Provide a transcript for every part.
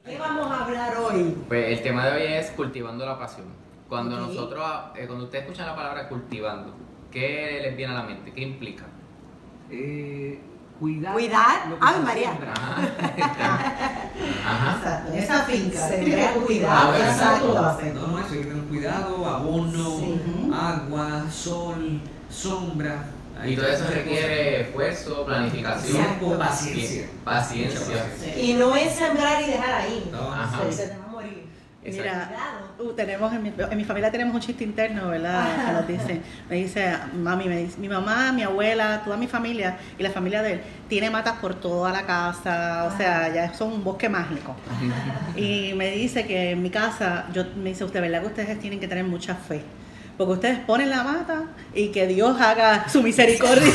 ¿Qué vamos a hablar hoy? Pues el tema de hoy es cultivando la pasión. Cuando cuando ustedes escuchan la palabra cultivando, ¿qué les viene a la mente? ¿Qué implica? Cuidar. Ay, María. Ajá. Exacto. Esa finca se debe Ah, cuidar. bueno, Exacto. No, eso hay que tener cuidado, abono, Sí. agua, sol, sombra. Y todo eso requiere esfuerzo, planificación, Tiempo, paciencia. Paciencia. Y no es sembrar y dejar ahí. No. Ajá. Se te va a morir. Mira, Cuidado. tenemos en mi familia tenemos un chiste interno, ¿verdad? Que nos dice, me dice, mami, me dice, mi mamá, mi abuela, toda mi familia y la familia de él tiene matas por toda la casa, o sea, ya son un bosque mágico. Y me dice que en mi casa, me dice, usted, ¿verdad que ustedes tienen que tener mucha fe? Porque ustedes ponen la mata y que Dios haga su misericordia.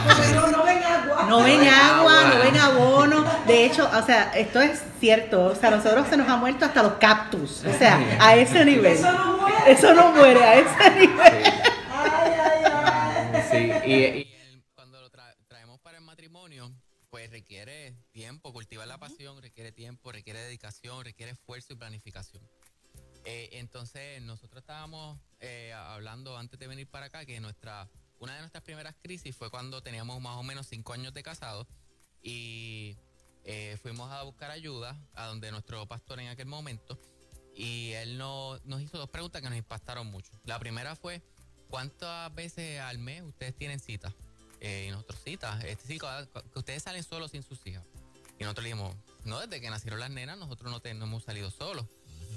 Porque no ven agua. No ven agua, no ven abono. De hecho, o sea, esto es cierto. O sea, a nosotros se nos ha muerto hasta los cactus. O sea, a ese nivel. Eso no muere. Eso no muere, a ese nivel. Ay, ay, ay. Sí, cuando lo traemos para el matrimonio, pues requiere tiempo, cultivar la pasión, requiere tiempo, requiere dedicación, requiere esfuerzo y planificación. Entonces, nosotros estábamos hablando antes de venir para acá que una de nuestras primeras crisis fue cuando teníamos más o menos 5 años de casados y fuimos a buscar ayuda a donde nuestro pastor en aquel momento y él nos hizo 2 preguntas que nos impactaron mucho. La primera fue, ¿cuántas veces al mes ustedes tienen citas? Y nosotros citas, que ustedes salen solos sin sus hijas. Y nosotros le dijimos, no, desde que nacieron las nenas nosotros no hemos salido solos.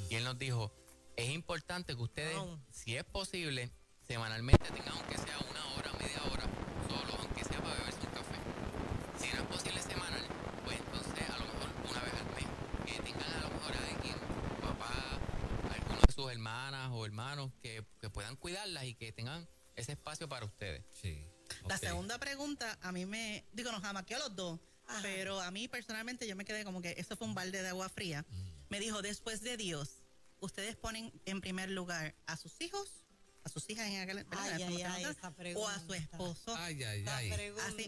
Y él nos dijo, es importante que ustedes, si es posible, semanalmente tengan aunque sea 1 hora, media hora, solo, aunque sea para beberse un café. Si no es posible semanal, pues entonces a lo mejor una vez al mes, que tengan a lo mejor a alguien, papá, alguno de sus hermanas o hermanos que puedan cuidarlas y que tengan ese espacio para ustedes. Sí. La segunda pregunta, a mí nos amaqueó a los dos, pero a mí personalmente yo me quedé como que eso fue un balde de agua fría. Me dijo, después de Dios, ¿ustedes ponen en primer lugar a sus hijos? A sus hijas en aquel, o a su esposo.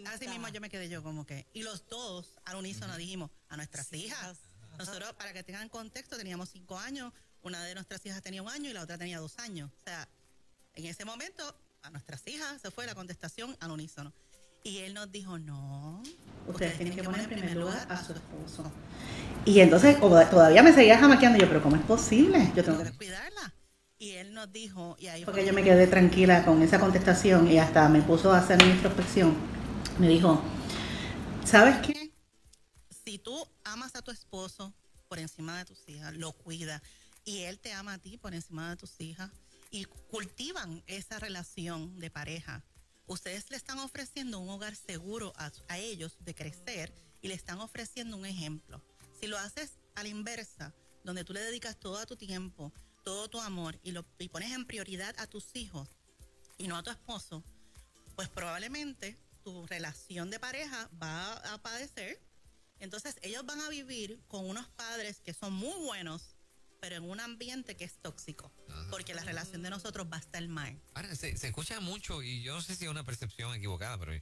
Así mismo yo me quedé yo como que. Y los dos al unísono dijimos a nuestras hijas. Nosotros, para que tengan contexto, teníamos 5 años, una de nuestras hijas tenía 1 año y la otra tenía 2 años. O sea, en ese momento a nuestras hijas se fue la contestación al unísono. Y él nos dijo, no, ustedes tienen que poner en primer lugar a su esposo. Y entonces todavía me seguía jamaqueando yo, pero ¿cómo es posible? Yo tengo que cuidarla. Y él nos dijo, y ahí fue que yo me quedé tranquila con esa contestación y hasta me puso a hacer mi introspección. Me dijo, ¿sabes qué? Si tú amas a tu esposo por encima de tus hijas, lo cuidas, y él te ama a ti por encima de tus hijas, y cultivan esa relación de pareja, ustedes le están ofreciendo un hogar seguro a ellos de crecer y le están ofreciendo un ejemplo. Si lo haces a la inversa, donde tú le dedicas todo tu tiempo, todo tu amor y pones en prioridad a tus hijos y no a tu esposo, pues probablemente tu relación de pareja va a padecer. Entonces ellos van a vivir con unos padres que son muy buenos, pero en un ambiente que es tóxico, porque la relación de nosotros va a estar mal. Ahora, se escucha mucho, y yo no sé si es una percepción equivocada, pero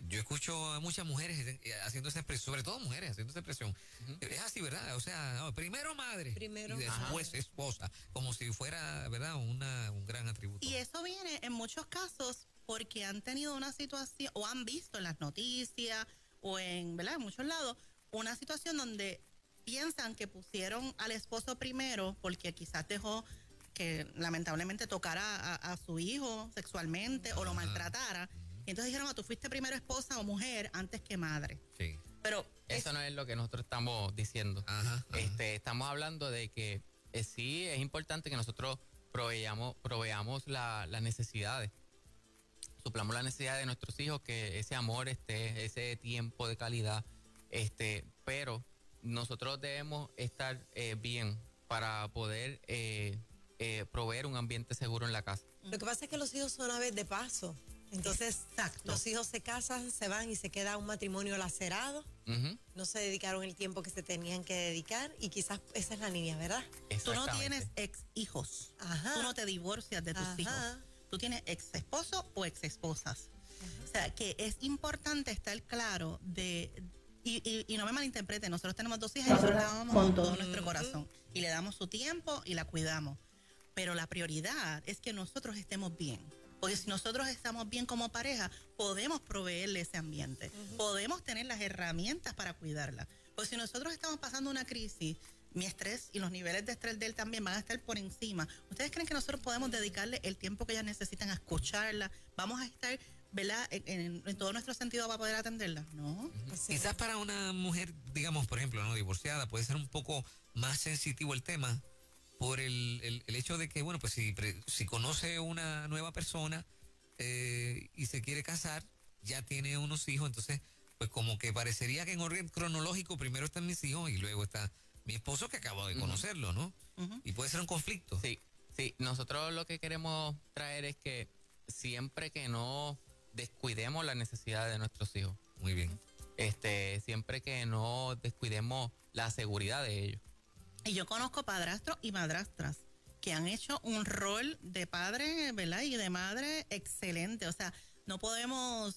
yo escucho a muchas mujeres haciendo esa expresión, sobre todo mujeres haciendo esa expresión. Es así, ¿verdad? O sea, no, primero madre y después esposa, como si fuera, ¿verdad? Un gran atributo. Y eso viene en muchos casos porque han tenido una situación, o han visto en las noticias, o ¿verdad? En muchos lados, una situación donde piensan que pusieron al esposo primero porque quizás dejó que lamentablemente tocara a su hijo sexualmente o lo maltratara. Y entonces dijeron, tú fuiste primero esposa o mujer antes que madre. Sí. Pero eso no es lo que nosotros estamos diciendo. Estamos hablando de que sí es importante que nosotros proveamos las necesidades. Suplamos las necesidades de nuestros hijos, que ese amor ese tiempo de calidad, pero nosotros debemos estar bien para poder proveer un ambiente seguro en la casa. Lo que pasa es que los hijos son aves de paso. Entonces, los hijos se casan, se van y se queda un matrimonio lacerado. No se dedicaron el tiempo que se tenían que dedicar y quizás esa es la niña, ¿verdad? Tú no tienes ex hijos. Tú no te divorcias de tus hijos. Tú tienes ex esposo o ex esposas. O sea, que es importante estar claro de Y no me malinterpreten, nosotros tenemos 2 hijas y nosotros la amamos con todo nuestro corazón. Y le damos su tiempo y la cuidamos. Pero la prioridad es que nosotros estemos bien. Porque si nosotros estamos bien como pareja, podemos proveerle ese ambiente. Podemos tener las herramientas para cuidarla. Porque si nosotros estamos pasando una crisis, mi estrés y los niveles de estrés de él también van a estar por encima. ¿Ustedes creen que nosotros podemos dedicarle el tiempo que ellas necesitan a escucharla? ¿Vamos a estar, ¿verdad?, en todo nuestro sentido para poder atenderla? No. Quizás para una mujer, digamos, por ejemplo, no divorciada, puede ser un poco más sensitivo el tema por el hecho de que, bueno, pues si conoce una nueva persona y se quiere casar, ya tiene unos hijos, entonces, pues como que parecería que en orden cronológico primero están mis hijos y luego está mi esposo que acabo de conocerlo, ¿no? Y puede ser un conflicto. Sí, nosotros lo que queremos traer es que siempre que no descuidemos las necesidades de nuestros hijos. Muy bien. Siempre que no descuidemos la seguridad de ellos. Y yo conozco padrastros y madrastras que han hecho un rol de padre, ¿verdad?, y de madre excelente. O sea, no podemos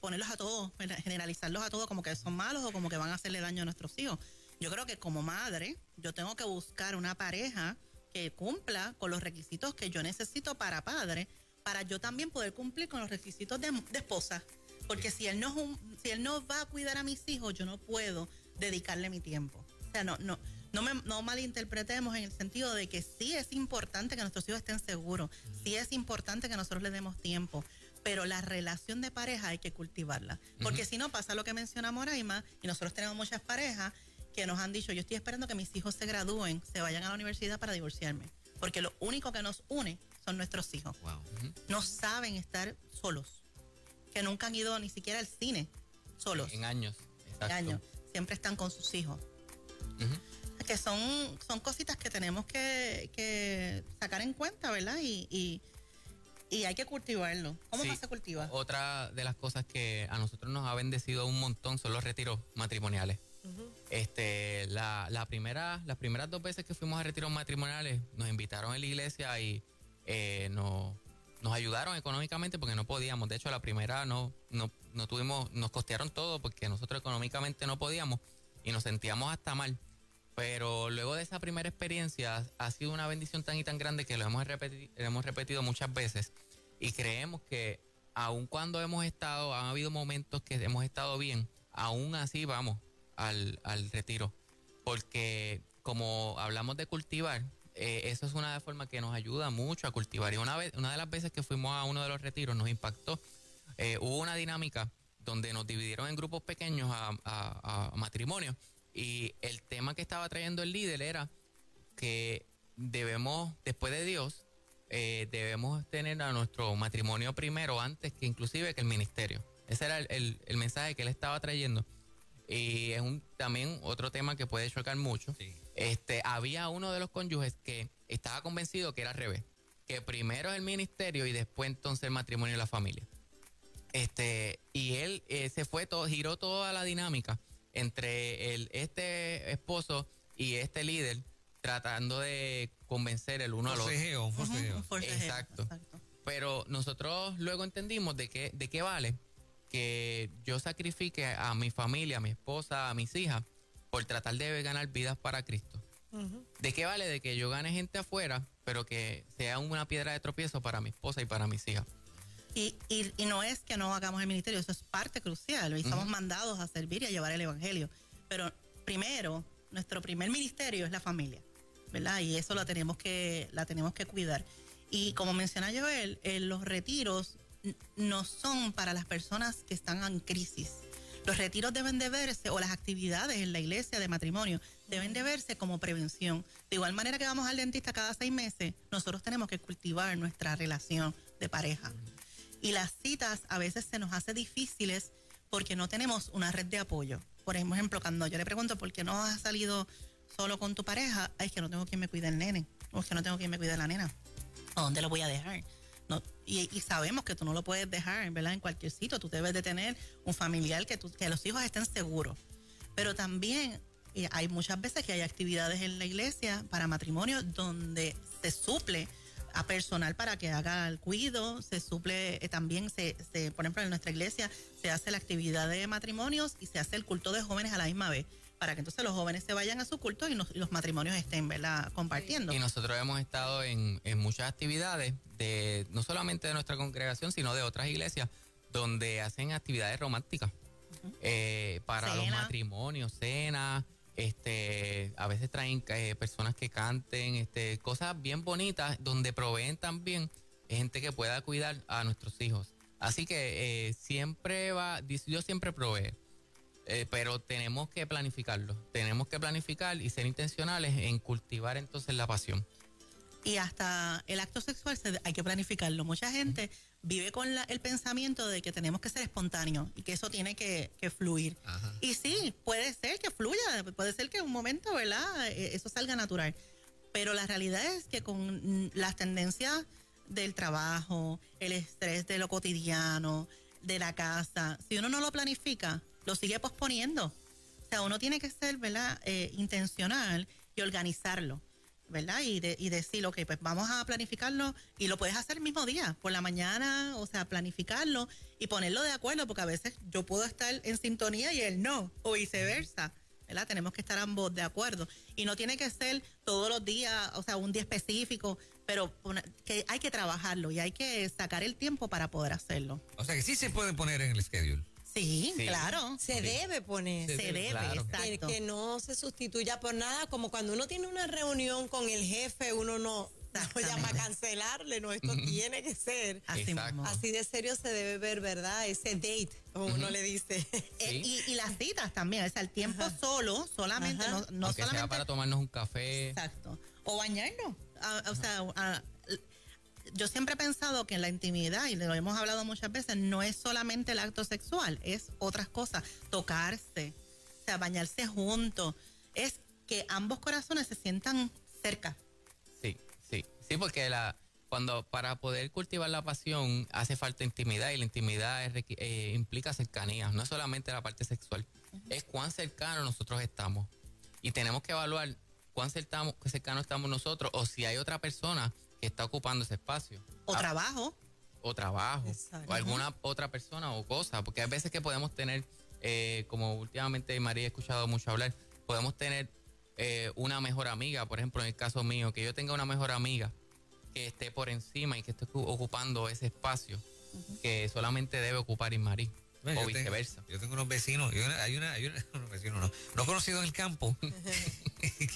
ponerlos a todos, generalizarlos a todos como que son malos o como que van a hacerle daño a nuestros hijos. Yo creo que como madre, yo tengo que buscar una pareja que cumpla con los requisitos que yo necesito para padre, para yo también poder cumplir con los requisitos de esposa. Porque si él no va a cuidar a mis hijos, yo no puedo dedicarle mi tiempo. O sea, no malinterpretemos en el sentido de que sí es importante que nuestros hijos estén seguros, sí es importante que nosotros les demos tiempo, pero la relación de pareja hay que cultivarla. Porque si no pasa lo que menciona Moraima, y nosotros tenemos muchas parejas que nos han dicho, yo estoy esperando que mis hijos se gradúen, se vayan a la universidad para divorciarme, porque lo único que nos une son nuestros hijos. Wow. No saben estar solos, que nunca han ido ni siquiera al cine solos. En años. Exacto. En años. Siempre están con sus hijos. Que son cositas que tenemos que sacar en cuenta, ¿verdad? Y hay que cultivarlo. ¿Cómo más se cultiva? Otra de las cosas que a nosotros nos ha bendecido un montón son los retiros matrimoniales. Las primeras 2 veces que fuimos a retiros matrimoniales nos invitaron en la iglesia y nos ayudaron económicamente porque no podíamos. De hecho, la primera no tuvimos, nos costearon todo porque nosotros económicamente no podíamos y nos sentíamos hasta mal. Pero luego de esa primera experiencia ha sido una bendición tan y tan grande que lo hemos repetido muchas veces y creemos que aun cuando han habido momentos que hemos estado bien, aún así vamos al retiro, porque como hablamos de cultivar, eso es una forma que nos ayuda mucho a cultivar. Y una de las veces que fuimos a uno de los retiros nos impactó. Hubo una dinámica donde nos dividieron en grupos pequeños a matrimonios y el tema que estaba trayendo el líder era que debemos, después de Dios, debemos tener a nuestro matrimonio primero antes que inclusive que el ministerio. Ese era el mensaje que él estaba trayendo. Y es también otro tema que puede chocar mucho. Sí. Había uno de los cónyuges que estaba convencido que era al revés, que primero es el ministerio y después entonces el matrimonio y la familia. Y él giró toda la dinámica entre este esposo y este líder, tratando de convencer el uno al otro. Un forcejeo. Exacto. Pero nosotros luego entendimos de qué vale que yo sacrifique a mi familia, a mi esposa, a mis hijas, por tratar de ganar vidas para Cristo. ¿De qué vale de que yo gane gente afuera, pero que sea una piedra de tropiezo para mi esposa y para mis hijas? Y no es que no hagamos el ministerio, eso es parte crucial. Y somos mandados a servir y a llevar el evangelio. Pero primero, nuestro primer ministerio es la familia, ¿verdad? Y eso la tenemos que cuidar. Y como menciona Joel, los retiros no son para las personas que están en crisis. Los retiros deben de verse, o las actividades en la iglesia de matrimonio, deben de verse como prevención. De igual manera que vamos al dentista cada 6 meses, nosotros tenemos que cultivar nuestra relación de pareja. Y las citas a veces se nos hace difíciles porque no tenemos una red de apoyo. Por ejemplo, cuando yo le pregunto ¿por qué no has salido solo con tu pareja? Es que no tengo quien me cuide el nene, o es que no tengo quien me cuide la nena. ¿A dónde lo voy a dejar? No, y sabemos que tú no lo puedes dejar, ¿verdad? En cualquier sitio. Tú debes de tener un familiar que los hijos estén seguros. Pero también hay muchas veces que hay actividades en la iglesia para matrimonio donde se suple a personal para que haga el cuido, se suple también, por ejemplo, en nuestra iglesia se hace la actividad de matrimonios y se hace el culto de jóvenes a la misma vez, para que entonces los jóvenes se vayan a su culto y los matrimonios estén, ¿verdad?, compartiendo. Y nosotros hemos estado en muchas actividades, no solamente de nuestra congregación, sino de otras iglesias, donde hacen actividades románticas para los matrimonios, cenas. A veces traen personas que canten, cosas bien bonitas, donde proveen también gente que pueda cuidar a nuestros hijos. Así que Dios siempre provee, pero tenemos que planificarlo. Tenemos que planificar y ser intencionales en cultivar entonces la pasión. Y hasta el acto sexual hay que planificarlo. Mucha gente vive con el pensamiento de que tenemos que ser espontáneos y que eso tiene que fluir. Ajá. Y sí, puede ser que fluya, puede ser que en un momento, ¿verdad?, eso salga natural. Pero la realidad es que con las tendencias del trabajo, el estrés de lo cotidiano, de la casa, si uno no lo planifica, lo sigue posponiendo. O sea, uno tiene que ser, ¿verdad?, intencional y organizarlo, ¿verdad? Y decir, ok, pues vamos a planificarlo, y lo puedes hacer el mismo día, por la mañana, o sea, planificarlo y ponerlo de acuerdo, porque a veces yo puedo estar en sintonía y él no, o viceversa, ¿verdad? Tenemos que estar ambos de acuerdo. Y no tiene que ser todos los días, o sea, un día específico, pero que hay que trabajarlo y hay que sacar el tiempo para poder hacerlo. O sea que sí se puede poner en el schedule. Sí, claro. Se debe poner. Se debe, claro. exacto. Que no se sustituya por nada, como cuando uno tiene una reunión con el jefe, uno no llama a cancelarle, no, esto tiene que ser. Así Exacto. mismo. Así de serio se debe ver, ¿verdad? Ese date, como uno le dice. Sí. Y las citas también, o sea, el tiempo solamente, Ajá. no Aunque solamente. sea para tomarnos un café. Exacto. O bañarnos. O sea, yo siempre he pensado que en la intimidad, y lo hemos hablado muchas veces, no es solamente el acto sexual, es otras cosas. Tocarse, o sea, bañarse juntos. Es que ambos corazones se sientan cerca. Sí, porque para poder cultivar la pasión hace falta intimidad, y la intimidad implica cercanía, no es solamente la parte sexual, es cuán cercanos nosotros estamos, y tenemos que evaluar cuán cercanos estamos nosotros, o si hay otra persona que está ocupando ese espacio. O trabajo. Exacto. O alguna otra persona o cosa, porque hay veces que podemos tener, como últimamente María he escuchado mucho hablar, podemos tener una mejor amiga, por ejemplo, en el caso mío, que yo tenga una mejor amiga que esté por encima y que esté ocupando ese espacio que solamente debe ocupar Ismarí, o viceversa. Yo tengo unos vecinos, hay unos vecinos, no conocidos en el campo,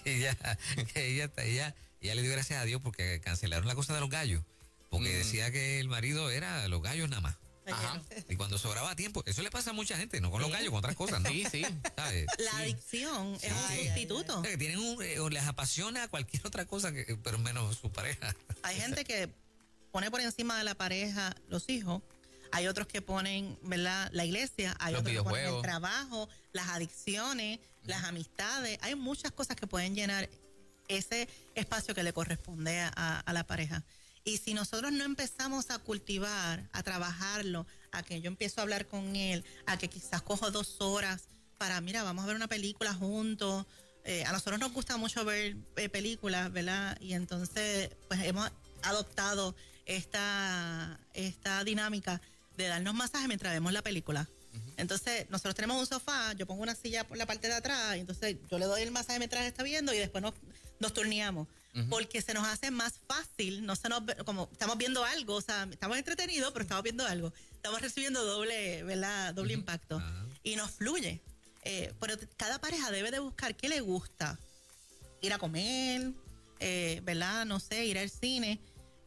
que ella le dio gracias a Dios porque cancelaron la cosa de los gallos, porque decía que el marido era los gallos nada más. Ajá. Y cuando sobraba tiempo, eso le pasa a mucha gente, no con los gallos, con otras cosas, ¿no? Sí. ¿Sabes? La adicción es un sustituto. O sea, que tienen o les apasiona cualquier otra cosa, pero menos su pareja. Hay gente que pone por encima de la pareja los hijos, hay otros que ponen, ¿verdad?, la iglesia, hay Los otros que ponen el videojuegos. trabajo, las adicciones, las amistades. Hay muchas cosas que pueden llenar ese espacio que le corresponde a la pareja. Y si nosotros no empezamos a cultivar, a trabajarlo, a que yo empiezo a hablar con él, a que quizás cojo 2 horas para, mira, vamos a ver una película juntos. A nosotros nos gusta mucho ver películas, ¿verdad? Y entonces, pues hemos adoptado esta dinámica de darnos masajes mientras vemos la película. Entonces, nosotros tenemos un sofá, yo pongo una silla por la parte de atrás, y entonces yo le doy el masaje mientras está viendo, y después nos turneamos. Porque se nos hace más fácil, como estamos viendo algo, o sea, estamos entretenidos, pero estamos viendo algo. Estamos recibiendo doble, ¿verdad?, doble impacto. Y nos fluye. Pero cada pareja debe de buscar qué le gusta. Ir a comer, ¿verdad?, no sé, ir al cine.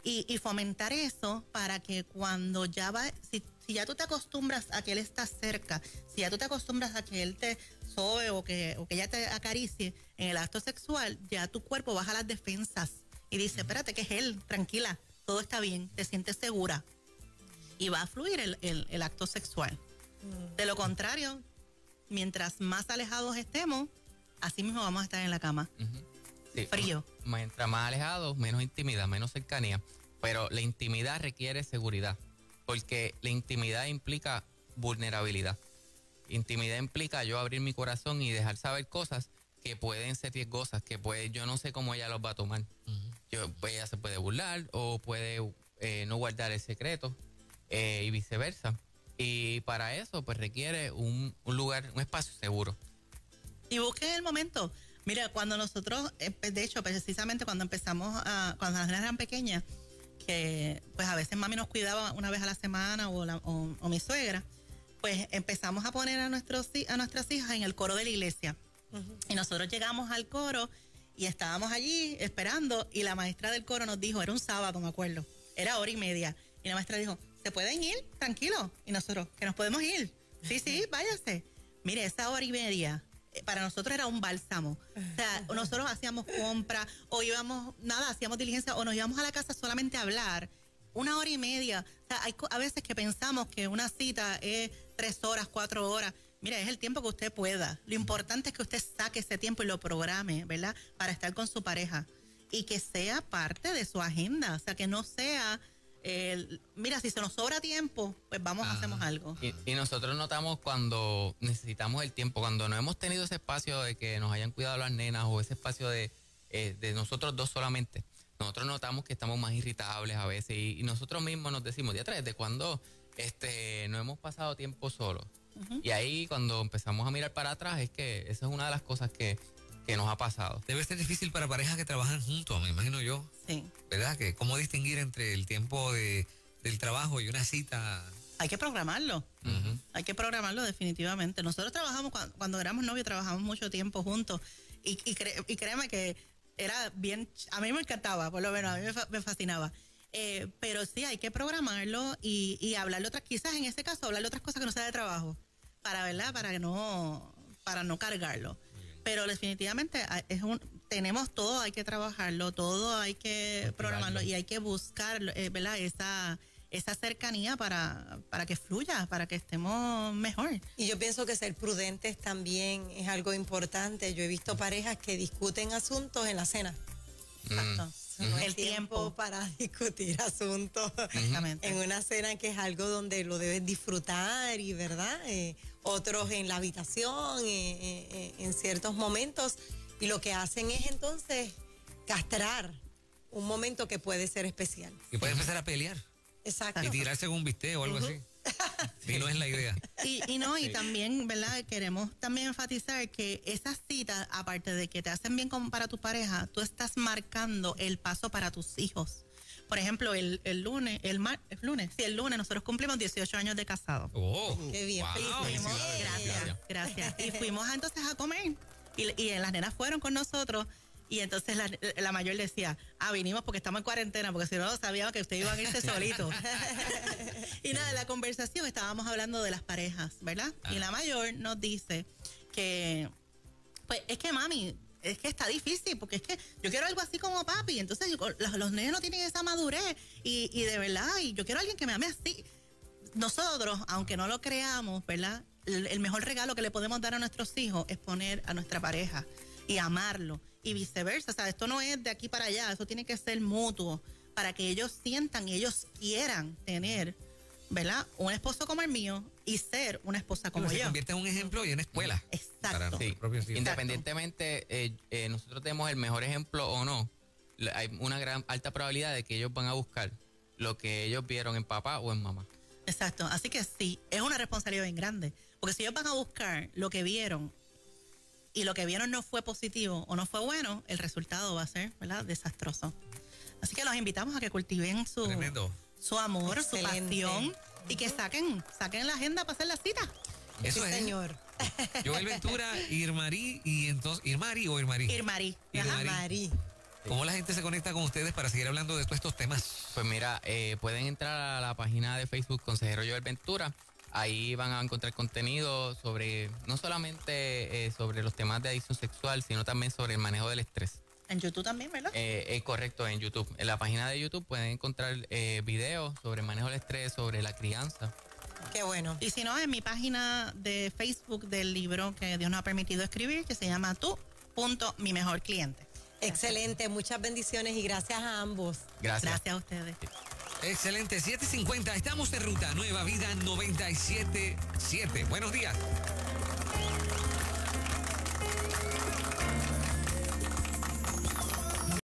Y fomentar eso para que cuando ya va, si ya tú te acostumbras a que él está cerca, si ya tú te acostumbras a que él te sobe o que ella te acaricie en el acto sexual, ya tu cuerpo baja las defensas y dice, espérate, que es él, tranquila, todo está bien, te sientes segura. Y va a fluir el acto sexual. De lo contrario, mientras más alejados estemos, así mismo vamos a estar en la cama. Sí, Frío. Mientras más alejados, menos intimidad, menos cercanía. Pero la intimidad requiere seguridad, porque la intimidad implica vulnerabilidad. Intimidad implica yo abrir mi corazón y dejar saber cosas que pueden ser riesgosas, que yo no sé cómo ella los va a tomar. pues ella se puede burlar o puede no guardar el secreto y viceversa. Y para eso pues requiere un lugar, un espacio seguro. Y busquen el momento. Mira, cuando nosotros, de hecho, precisamente cuando empezamos, cuando las nenas eran pequeñas, que pues a veces mami nos cuidaba una vez a la semana o mi suegra, pues empezamos a poner a nuestras hijas en el coro de la iglesia. Y nosotros llegamos al coro y estábamos allí esperando y la maestra del coro nos dijo, era un sábado, me acuerdo, era 1:30. Y la maestra dijo, ¿se pueden ir? Tranquilo. Y nosotros, que nos podemos ir. Sí, váyase. Mire, esa 1:30 para nosotros era un bálsamo. O sea, nosotros hacíamos compra o hacíamos diligencia o nos íbamos a la casa solamente a hablar. 1:30. O sea, hay a veces que pensamos que una cita es 3 horas, 4 horas. Mira, es el tiempo que usted pueda. Lo importante es que usted saque ese tiempo y lo programe, ¿verdad? Para estar con su pareja. Y que sea parte de su agenda. O sea, que no sea... mira, si se nos sobra tiempo, pues hacemos algo. Y nosotros notamos cuando necesitamos el tiempo, cuando no hemos tenido ese espacio de que nos hayan cuidado las nenas o ese espacio de nosotros dos solamente, nosotros notamos que estamos más irritables a veces y nosotros mismos nos decimos, ¿desde cuándo no hemos pasado tiempo solos? Y ahí cuando empezamos a mirar para atrás es que esa es una de las cosas que nos ha pasado. Debe ser difícil para parejas que trabajan juntos, me imagino yo. Sí. ¿Verdad? Que cómo distinguir entre el tiempo del trabajo y una cita. Hay que programarlo. Hay que programarlo definitivamente. Nosotros trabajamos, cuando éramos novios, trabajamos mucho tiempo juntos. Y créeme que era bien, a mí me encantaba, por lo menos, a mí me fascinaba. Pero sí, hay que programarlo y hablarle quizás en ese caso, hablarle otras cosas que no sea de trabajo. ¿Verdad? Para no cargarlo. Pero definitivamente tenemos todo, hay que trabajarlo, todo hay que programarlo y hay que buscar, ¿verdad? Esa cercanía para que fluya, para que estemos mejor. Y yo pienso que ser prudentes también es algo importante. Yo he visto parejas que discuten asuntos en la cena. Exacto. No el tiempo para discutir asuntos en una cena, que es algo donde lo debes disfrutar y verdad, otros en la habitación en ciertos momentos, y lo que hacen es entonces castrar un momento que puede ser especial y puede empezar a pelear. Exacto. Y tirarse con un bistec o algo así. Y no es la idea. Y también, ¿verdad? Queremos también enfatizar que esas citas, aparte de que te hacen bien para tu pareja, tú estás marcando el paso para tus hijos. Por ejemplo, el lunes nosotros cumplimos 18 años de casado. Oh, qué bien. Wow. Gracias. Y fuimos entonces a comer y las nenas fueron con nosotros. Y entonces la mayor decía, vinimos porque estamos en cuarentena, porque si no sabíamos que ustedes iban a irse solitos. Y nada, en la conversación estábamos hablando de las parejas, ¿verdad? Y la mayor nos dice que, pues es que mami, es que está difícil, porque es que yo quiero algo así como papi, entonces los niños no tienen esa madurez y de verdad, y yo quiero a alguien que me ame así. Nosotros, aunque no lo creamos, ¿verdad? El mejor regalo que le podemos dar a nuestros hijos es poner a nuestra pareja y amarlo. Y viceversa, o sea, esto no es de aquí para allá, eso tiene que ser mutuo para que ellos sientan y ellos quieran tener, ¿verdad? Un esposo como el mío y ser una esposa como yo. Se convierte en un ejemplo y en escuela. Exacto. Sí. Independientemente, nosotros tenemos el mejor ejemplo o no, hay una gran alta probabilidad de que ellos van a buscar lo que ellos vieron en papá o en mamá. Exacto, así que sí, es una responsabilidad bien grande, porque si ellos van a buscar lo que vieron y lo que vieron no fue positivo o no fue bueno, el resultado va a ser, ¿verdad?, desastroso. Así que los invitamos a que cultiven su amor, su pasión y que saquen la agenda para hacer la cita. Eso sí, es. Señor. Joel Ventura, Irmari y entonces, ¿Irmari o Irmari? Irmari. Irmari. ¿Cómo la gente se conecta con ustedes para seguir hablando de todos estos temas? Pues mira, pueden entrar a la página de Facebook Consejero Joel Ventura. Ahí van a encontrar contenido sobre, no solamente sobre los temas de adicción sexual, sino también sobre el manejo del estrés. En YouTube también, ¿verdad? Correcto, en YouTube. En la página de YouTube pueden encontrar videos sobre el manejo del estrés, sobre la crianza. Qué bueno. Y si no, en mi página de Facebook del libro que Dios nos ha permitido escribir, que se llama Mi Mejor Cliente. Excelente, muchas bendiciones y gracias a ambos. Gracias. Gracias a ustedes. Excelente, 7:50, estamos en ruta, Nueva Vida 97.7. Buenos días.